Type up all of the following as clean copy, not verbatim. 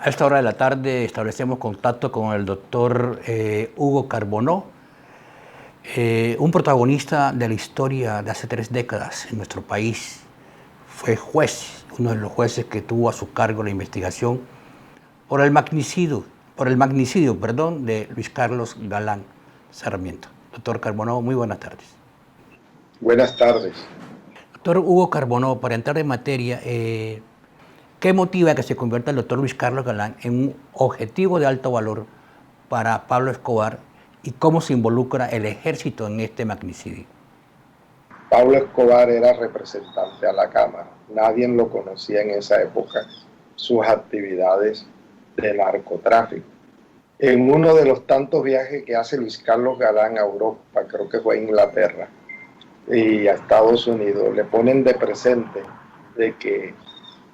A esta hora de la tarde establecemos contacto con el doctor Hugo Carbonó, un protagonista de la historia de hace 3 décadas en nuestro país. Fue juez, uno de los jueces que tuvo a su cargo la investigación por el magnicidio, de Luis Carlos Galán Sarmiento. Doctor Carbonó, muy buenas tardes. Buenas tardes. Doctor Hugo Carbonó, para entrar en materia, ¿qué motiva que se convierta el doctor Luis Carlos Galán en un objetivo de alto valor para Pablo Escobar y cómo se involucra el ejército en este magnicidio? Pablo Escobar era representante a la Cámara. Nadie lo conocía en esa época, sus actividades de narcotráfico. En uno de los tantos viajes que hace Luis Carlos Galán a Europa, creo que fue a Inglaterra y a Estados Unidos, le ponen de presente de que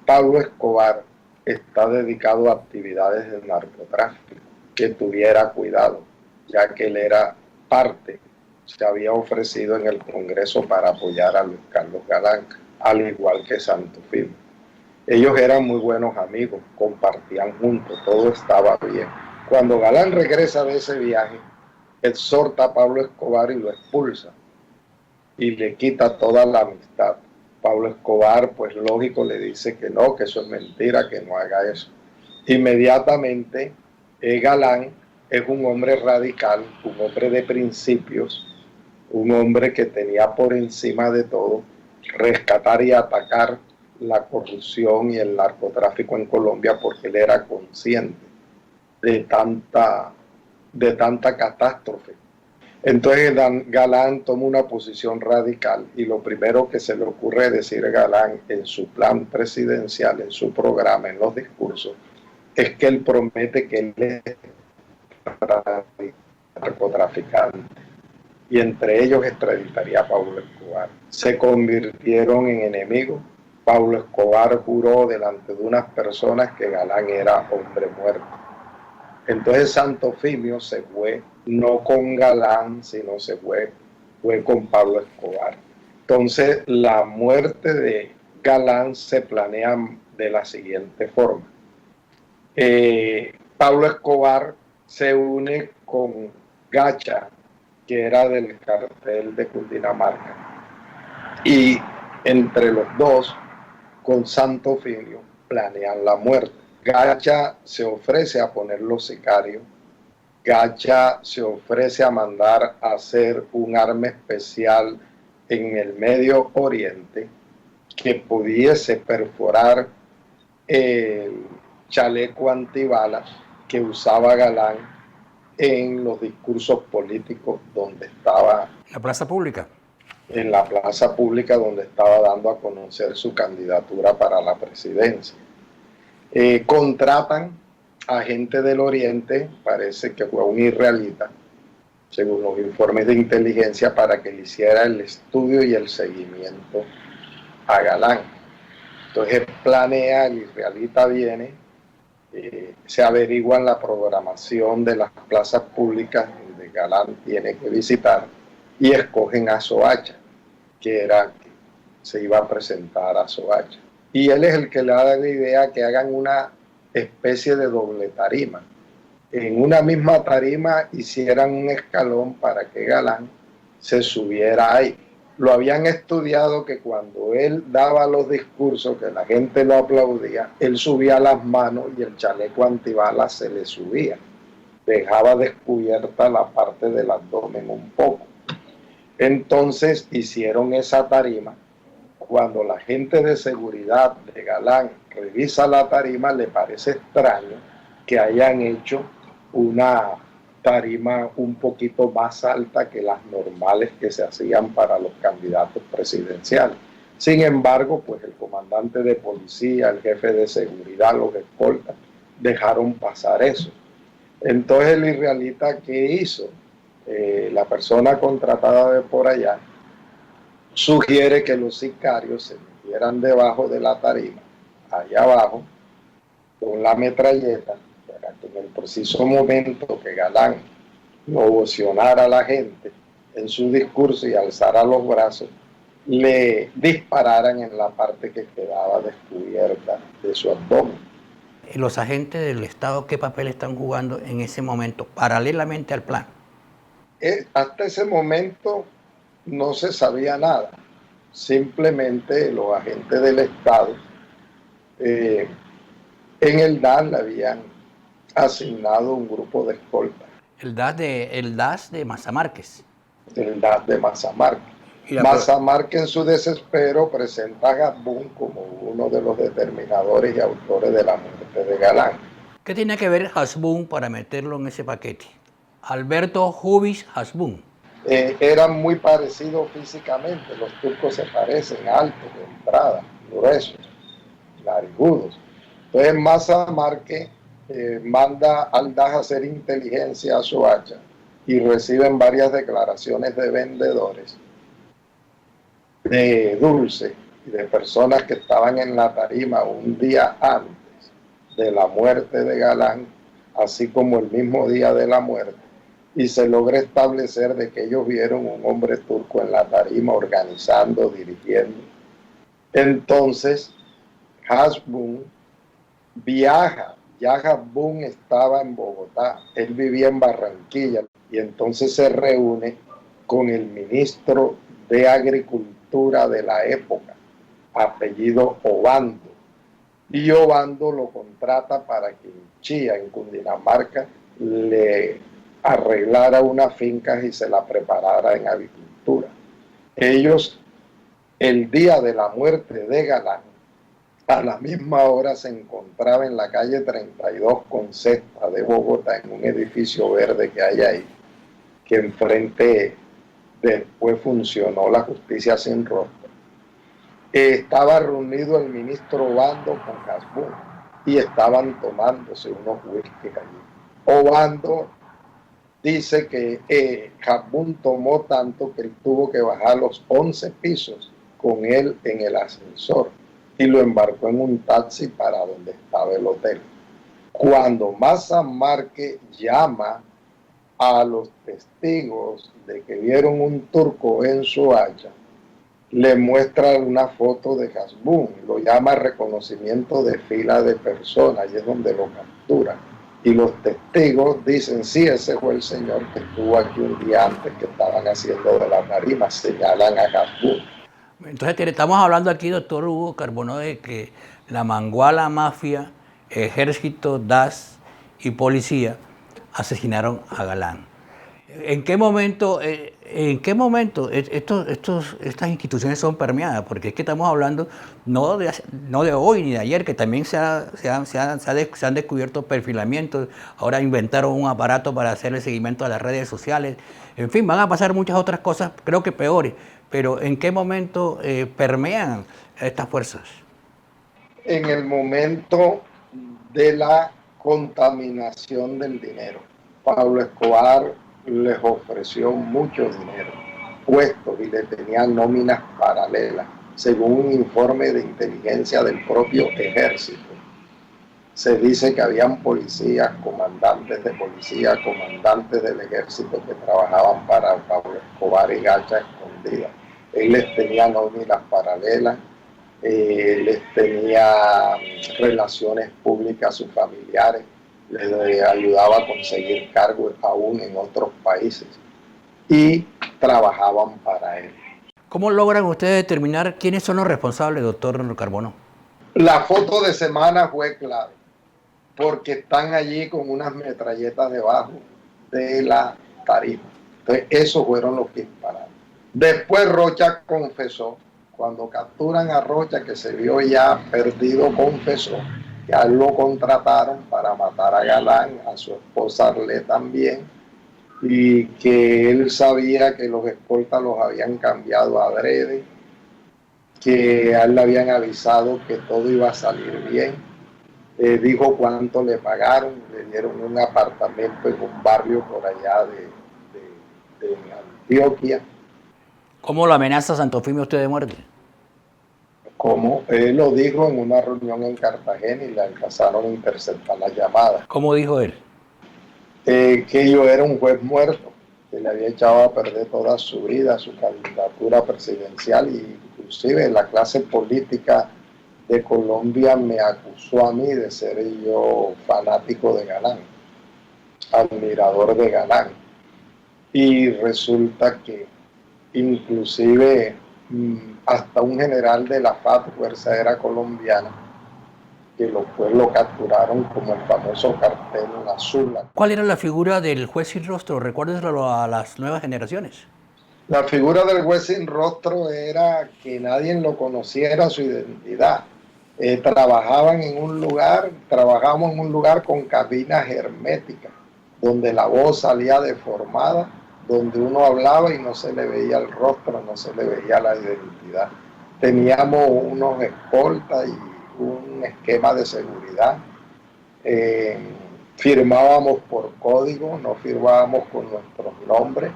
Pablo Escobar está dedicado a actividades de narcotráfico, que tuviera cuidado, ya que él era parte, se había ofrecido en el Congreso para apoyar a Luis Carlos Galán, al igual que Santofimio. Ellos eran muy buenos amigos, compartían juntos, todo estaba bien. Cuando Galán regresa de ese viaje, exhorta a Pablo Escobar y lo expulsa y le quita toda la amistad. Pablo Escobar, pues lógico, le dice que no, que eso es mentira, que no haga eso. Inmediatamente, Galán es un hombre radical, un hombre de principios, un hombre que tenía por encima de todo rescatar y atacar la corrupción y el narcotráfico en Colombia, porque él era consciente de tanta catástrofe. Entonces Galán toma una posición radical y lo primero que se le ocurre decir a Galán en su plan presidencial, en su programa, en los discursos, es que él promete que él es narcotraficante y entre ellos extraditaría a Pablo Escobar. Se convirtieron en enemigos. Pablo Escobar juró delante de unas personas que Galán era hombre muerto. Entonces Santofimio se fue, no con Galán, sino se fue con Pablo Escobar. Entonces la muerte de Galán se planea de la siguiente forma. Pablo Escobar se une con Gacha, que era del cartel de Cundinamarca, y entre los dos, con Santofimio, planean la muerte. Gacha se ofrece a poner los sicarios. Gacha se ofrece a mandar a hacer un arma especial en el Medio Oriente que pudiese perforar el chaleco antibalas que usaba Galán en los discursos políticos donde estaba. ¿La plaza pública? En la plaza pública donde estaba dando a conocer su candidatura para la presidencia. Contratan a gente del Oriente, parece que fue un israelita, según los informes de inteligencia, para que le hiciera el estudio y el seguimiento a Galán. Entonces planea, el israelita viene, se averigua en la programación de las plazas públicas donde Galán tiene que visitar y escogen a Soacha, que se iba a presentar a Soacha. Y él es el que le da la idea que hagan una especie de doble tarima. En una misma tarima hicieran un escalón para que Galán se subiera ahí. Lo habían estudiado que cuando él daba los discursos, que la gente lo aplaudía, él subía las manos y el chaleco antibalas se le subía. Dejaba descubierta la parte del abdomen un poco. Entonces hicieron esa tarima. Cuando la gente de seguridad de Galán revisa la tarima, le parece extraño que hayan hecho una tarima un poquito más alta que las normales que se hacían para los candidatos presidenciales. Sin embargo, pues el comandante de policía, el jefe de seguridad, los escoltas, dejaron pasar eso. Entonces el israelita, ¿qué hizo? La persona contratada de por allá sugiere que los sicarios se metieran debajo de la tarima, allá abajo, con la metralleta, para que en el preciso momento que Galán ovacionara a la gente en su discurso y alzara los brazos, le dispararan en la parte que quedaba descubierta de su abdomen. los agentes del Estado qué papel están jugando en ese momento, paralelamente al plan? Hasta ese momento no se sabía nada. Simplemente los agentes del Estado en el DAS le habían asignado un grupo de escolta. El DAS de Maza Márquez. El DAS de Maza Márquez. Maza Márquez en su desespero presenta a Hasbún como uno de los determinadores y autores de la muerte de Galán. ¿Qué tiene que ver Hasbún para meterlo en ese paquete? Alberto Jubis Hasbún. Eran muy parecidos físicamente, los turcos se parecen, altos, de entrada, gruesos, narigudos. Entonces Maza Márquez manda al DAS a hacer inteligencia a Soacha y reciben varias declaraciones de vendedores de dulce y de personas que estaban en la tarima un día antes de la muerte de Galán, así como el mismo día de la muerte, y se logra establecer de que ellos vieron un hombre turco en la tarima organizando, dirigiendo. Entonces Hasbún viaja, ya Hasbún estaba en Bogotá, él vivía en Barranquilla, y entonces se reúne con el ministro de Agricultura de la época, apellido Obando, y Obando lo contrata para que en Chía, en Cundinamarca, le arreglara unas fincas y se la preparara en agricultura. Ellos, el día de la muerte de Galán, a la misma hora se encontraba en la calle 32 con Sexta de Bogotá, en un edificio verde que hay ahí, que enfrente después funcionó la Justicia Sin Rostro. Estaba reunido el ministro Obando con Hasbún y estaban tomándose unos whisky allí. Obando dice que Hasbún tomó tanto que él tuvo que bajar los 11 pisos con él en el ascensor y lo embarcó en un taxi para donde estaba el hotel. Cuando Maza Márquez llama a los testigos de que vieron un turco en Soacha, le muestra una foto de Hasbún, lo llama reconocimiento de fila de personas y es donde lo capturan. Y los testigos dicen, sí, ese fue el señor que estuvo aquí un día antes que estaban haciendo de la tarima, señalan a Hasbún. Entonces estamos hablando aquí, doctor Hugo Carbonó, de que la Manguala Mafia, Ejército, DAS y Policía asesinaron a Galán? ¿En qué momento estas instituciones son permeadas? Porque es que estamos hablando no de hoy ni de ayer, que también se han descubierto perfilamientos. Ahora inventaron un aparato para hacer el seguimiento a las redes sociales. En fin, van a pasar muchas otras cosas, creo que peores. Pero ¿en qué momento permean estas fuerzas? En el momento de la contaminación del dinero. Pablo Escobar les ofreció mucho dinero, puestos, y le tenían nóminas paralelas, según un informe de inteligencia del propio ejército. Se dice que habían policías, comandantes de policía, comandantes del ejército que trabajaban para Pablo Escobar y Gacha Escondida. Él les tenía nóminas paralelas, les tenía relaciones públicas a sus familiares, les ayudaba a conseguir cargos aún en otros países y trabajaban para él. ¿Cómo logran ustedes determinar quiénes son los responsables, doctor Carbonó? La foto de semana fue clave, porque están allí con unas metralletas debajo de la tarima. Entonces, esos fueron los que dispararon. Después Rocha confesó, cuando capturan a Rocha, que se vio ya perdido, confesó que a él lo contrataron para matar a Galán, a su esposa Arlé también, y que él sabía que los escoltas los habían cambiado adrede, que a él le habían avisado que todo iba a salir bien. Dijo cuánto le pagaron, le dieron un apartamento en un barrio por allá de Antioquia. ¿Cómo lo amenaza Santo Eufimio usted de muerte? Como él lo dijo en una reunión en Cartagena y le alcanzaron a interceptar las llamadas. ¿Cómo dijo él? Que yo era un juez muerto, que le había echado a perder toda su vida, su candidatura presidencial, e inclusive la clase política de Colombia me acusó a mí de ser yo fanático de Galán, admirador de Galán. Y resulta que inclusive hasta un general de la FAT, Fuerza Aérea Colombiana, que lo capturaron como el famoso cartel Azul. ¿Cuál era la figura del juez sin rostro? Recuérdeselo a las nuevas generaciones. La figura del juez sin rostro era que nadie lo conociera su identidad. Trabajábamos en un lugar con cabinas herméticas, donde la voz salía deformada, donde uno hablaba y no se le veía el rostro, no se le veía la identidad. Teníamos unos escoltas y un esquema de seguridad. Firmábamos por código, no firmábamos con nuestros nombres.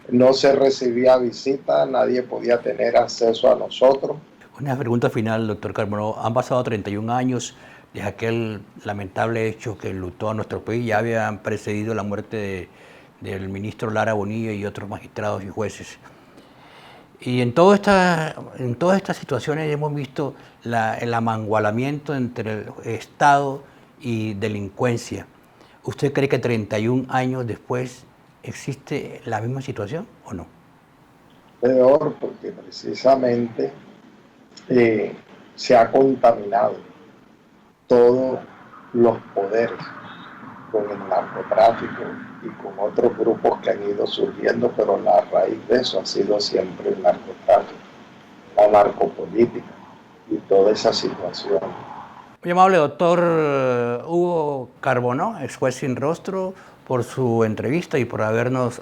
No se recibía visita, nadie podía tener acceso a nosotros. Una pregunta final, doctor Carbonó. Han pasado 31 años desde aquel lamentable hecho que enlutó a nuestro país. Ya habían precedido la muerte del ministro Lara Bonilla y otros magistrados y jueces. Y en todas estas situaciones hemos visto el amangualamiento entre el Estado y delincuencia. ¿Usted cree que 31 años después existe la misma situación o no? Peor, porque precisamente se ha contaminado todos los poderes con el narcotráfico y con otros grupos que han ido surgiendo, pero la raíz de eso ha sido siempre el narcotráfico, la narcopolítica y toda esa situación. Muy amable doctor Hugo Carbonó, ex juez sin rostro, por su entrevista y por habernos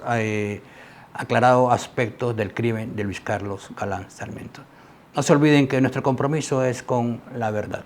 aclarado aspectos del crimen de Luis Carlos Galán Sarmiento. No se olviden que nuestro compromiso es con la verdad.